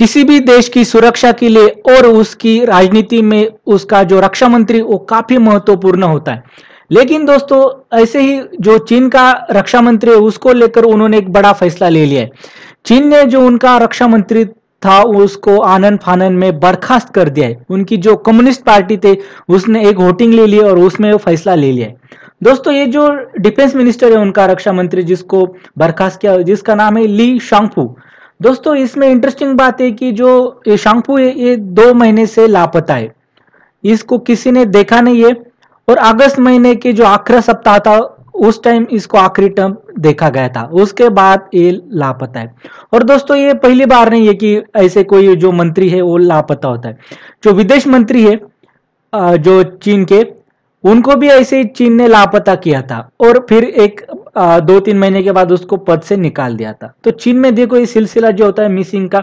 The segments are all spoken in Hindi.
किसी भी देश की सुरक्षा के लिए और उसकी राजनीति में उसका जो रक्षा मंत्री वो काफी महत्वपूर्ण होता है। लेकिन दोस्तों, ऐसे ही जो चीन का रक्षा मंत्री है उसको लेकर उन्होंने एक बड़ा फैसला ले लिया है। चीन ने जो उनका रक्षा मंत्री था उसको आनन फानन में बर्खास्त कर दिया है। उनकी जो कम्युनिस्ट पार्टी थे उसने एक वोटिंग ले ली और उसमें वो फैसला ले लिया है। दोस्तों, ये जो डिफेंस मिनिस्टर है उनका रक्षा मंत्री जिसको बर्खास्त किया, जिसका नाम है ली शांगफू। दोस्तों, इसमें इंटरेस्टिंग बात है कि जो ये शांगफू है ये 2 महीने से लापता है। इसको किसी ने देखा नहीं है और अगस्त महीने के जो आखिरी सप्ताह था उस टाइम इसको आखिरी टर्म देखा गया था। उसके बाद ये लापता है। और दोस्तों, ये पहली बार नहीं है कि ऐसे कोई जो मंत्री है वो लापता होता है। जो विदेश मंत्री है जो चीन के, उनको भी ऐसे ही चीन ने लापता किया था और फिर 2-3 महीने के बाद उसको पद से निकाल दिया था। तो चीन में देखो ये सिलसिला जो होता है मिसिंग का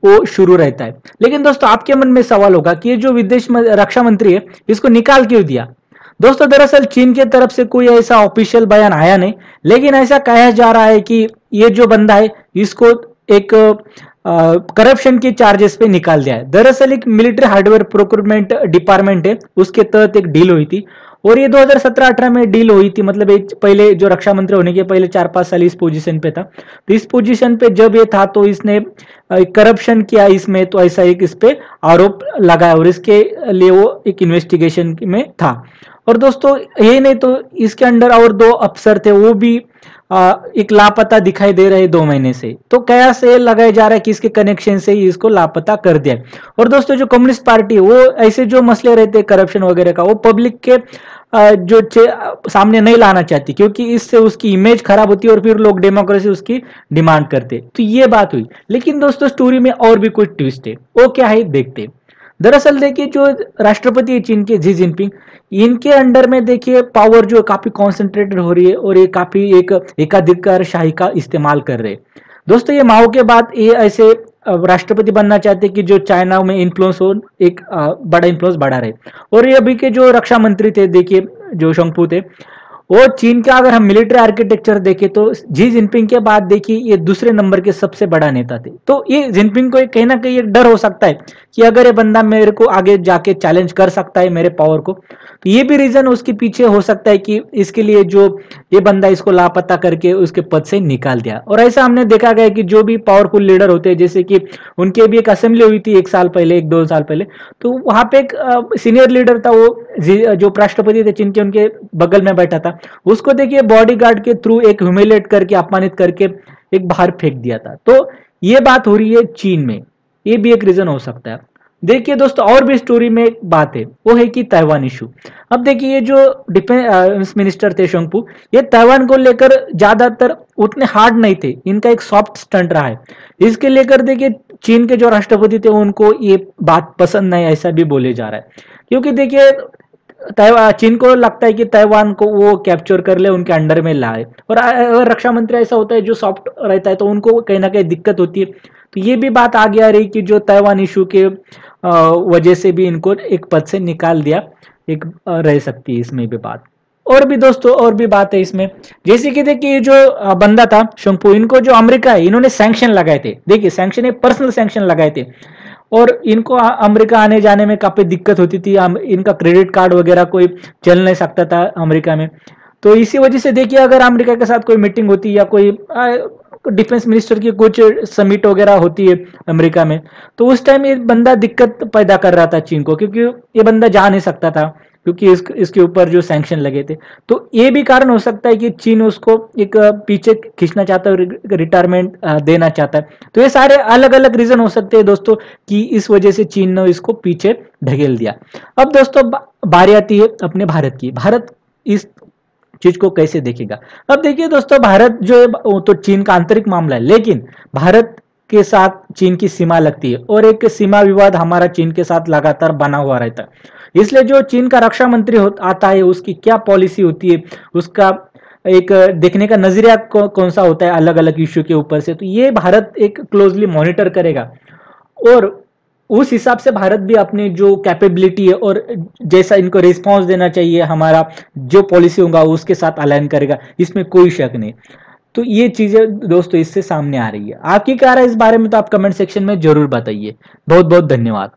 वो शुरू रहता है। लेकिन दोस्तों, आपके मन में सवाल होगा कि ये जो रक्षा मंत्री है इसको निकाल क्यों दिया। दोस्तों, दरअसल चीन की तरफ से कोई ऐसा ऑफिशियल बयान आया नहीं, लेकिन ऐसा कहा जा रहा है कि ये जो बंदा है इसको एक करप्शन के चार्जेस पे निकाल दिया है। दरअसल एक मिलिट्री हार्डवेयर प्रोक्योरमेंट डिपार्टमेंट है उसके तहत एक डील हुई थी और ये 2017-18 में डील हुई थी। मतलब एक पहले जो रक्षा मंत्री होने के पहले 4-5 साल इस पोजीशन पे था। तो इस पोजीशन पे जब ये था तो इसने करप्शन किया इसमें, तो ऐसा एक इस पे आरोप लगाया और इसके लिए वो एक इन्वेस्टिगेशन में था। और दोस्तों, ये नहीं तो इसके अंडर और 2 अफसर थे वो भी एक लापता दिखाई दे रहे 2 महीने से। तो क्या से लगाया जा रहा है कि इसके कनेक्शन से ही इसको लापता कर दिया। और दोस्तों, जो कम्युनिस्ट पार्टी है वो ऐसे जो मसले रहते हैं करप्शन वगैरह का वो पब्लिक के जो सामने नहीं लाना चाहती, क्योंकि इससे उसकी इमेज खराब होती है और फिर लोग डेमोक्रेसी उसकी डिमांड करते। तो ये बात हुई। लेकिन दोस्तों, स्टोरी में और भी कुछ ट्विस्ट है। वो क्या है देखते। दरअसल देखिए, जो राष्ट्रपति है चीन के, जी जिनपिंग, इनके अंडर में देखिए पावर जो काफी कॉन्सेंट्रेटेड हो रही है और ये काफी एक एकाधिकारशाही का इस्तेमाल कर रहे हैं। दोस्तों, ये माओ के बाद ये ऐसे राष्ट्रपति बनना चाहते कि जो चाइना में इन्फ्लुएंस हो, एक बड़ा इन्फ्लुएंस बढ़ा रहे। और ये अभी के जो रक्षा मंत्री थे देखिए, जो शंगफू थे, वो चीन का अगर हम मिलिट्री आर्किटेक्चर देखें तो जी जिनपिंग के बाद देखिए ये दूसरे नंबर के सबसे बड़ा नेता थे। तो ये जिनपिंग को कहीं ना कहीं एक डर हो सकता है कि अगर ये बंदा मेरे को आगे जाके चैलेंज कर सकता है मेरे पावर को, तो ये भी रीजन उसके पीछे हो सकता है कि इसके लिए जो ये बंदा इसको लापता करके उसके पद से निकाल दिया। और ऐसा हमने देखा गया कि जो भी पावरफुल लीडर होते हैं, जैसे कि उनके भी एक असेंबली हुई थी 1 साल पहले, 1-2 साल पहले, तो वहां पे एक सीनियर लीडर था, वो जो राष्ट्रपति थे चीन के, उनके बगल में बैठा था। उसको देखिए बॉडीगार्ड के थ्रू एक ह्यूमिलेट करके, अपमानित करके एक बाहर फेंक दिया था। तो ये बात हो रही है चीन में, ये भी एक रीजन हो सकता है। देखिए दोस्तों, और भी स्टोरी में एक बात है, वो है कि ताइवान इशू। अब देखिए, ये जो डिफेंस मिनिस्टर थे शंगफू, ये ताइवान को लेकर ज्यादातर उतने हार्ड नहीं थे, इनका एक सॉफ्ट स्टंट रहा है। इसके लेकर देखिए चीन के जो राष्ट्रपति थे उनको ये बात पसंद नहीं, ऐसा भी बोले जा रहा है। क्योंकि देखिए चीन को लगता है कि ताइवान को वो कैप्चर कर ले, उनके अंडर में लाए। और अगर रक्षा मंत्री ऐसा होता है जो सॉफ्ट रहता है तो उनको कहीं ना कहीं दिक्कत होती है। तो ये भी बात आगे आ रही कि जो ताइवान इशू के वजह से भी इनको एक पद से निकाल दिया, एक रह सकती है इसमें भी बात। और भी दोस्तों, और भी बात है इसमें, जैसे कि देखिए ये जो बंदा था शंगफू, इनको जो अमेरिका है इन्होंने सैंक्शन लगाए थे। देखिए सैंक्शन है, पर्सनल सैंक्शन लगाए थे और इनको अमेरिका आने जाने में काफी दिक्कत होती थी। इनका क्रेडिट कार्ड वगैरह कोई चल नहीं सकता था अमेरिका में। तो इसी वजह से देखिए, अगर अमेरिका के साथ कोई मीटिंग होती या कोई डिफेंस मिनिस्टर की कुछ समिट वगैरह होती है अमेरिका में, तो उस टाइम ये बंदा दिक्कत पैदा कर रहा था चीन को, क्योंकि ये बंदा जा नहीं सकता था क्योंकि इसके ऊपर जो सैंक्शन लगे थे। तो ये भी कारण हो सकता है कि चीन उसको एक पीछे खींचना चाहता है, रिटायरमेंट देना चाहता है। तो ये सारे अलग अलग रीजन हो सकते हैं दोस्तों कि इस वजह से चीन ने इसको पीछे ढकेल दिया। अब दोस्तों बारी आती है अपने भारत की। भारत इस चीज को कैसे देखेगा। अब देखिए दोस्तों, भारत जो है वो तो चीन का आंतरिक मामला है, लेकिन भारत के साथ चीन की सीमा लगती है और एक सीमा विवाद हमारा चीन के साथ लगातार बना हुआ रहता है। इसलिए जो चीन का रक्षा मंत्री आता है उसकी क्या पॉलिसी होती है, उसका एक देखने का नजरिया कौन सा होता है अलग अलग इश्यू के ऊपर से, तो ये भारत एक क्लोजली मॉनिटर करेगा और उस हिसाब से भारत भी अपनी जो कैपेबिलिटी है और जैसा इनको रिस्पांस देना चाहिए, हमारा जो पॉलिसी होगा उसके साथ अलाइन करेगा, इसमें कोई शक नहीं। तो ये चीजें दोस्तों इससे सामने आ रही है। आपकी क्या राय इस बारे में, तो आप कमेंट सेक्शन में जरूर बताइए। बहुत बहुत धन्यवाद।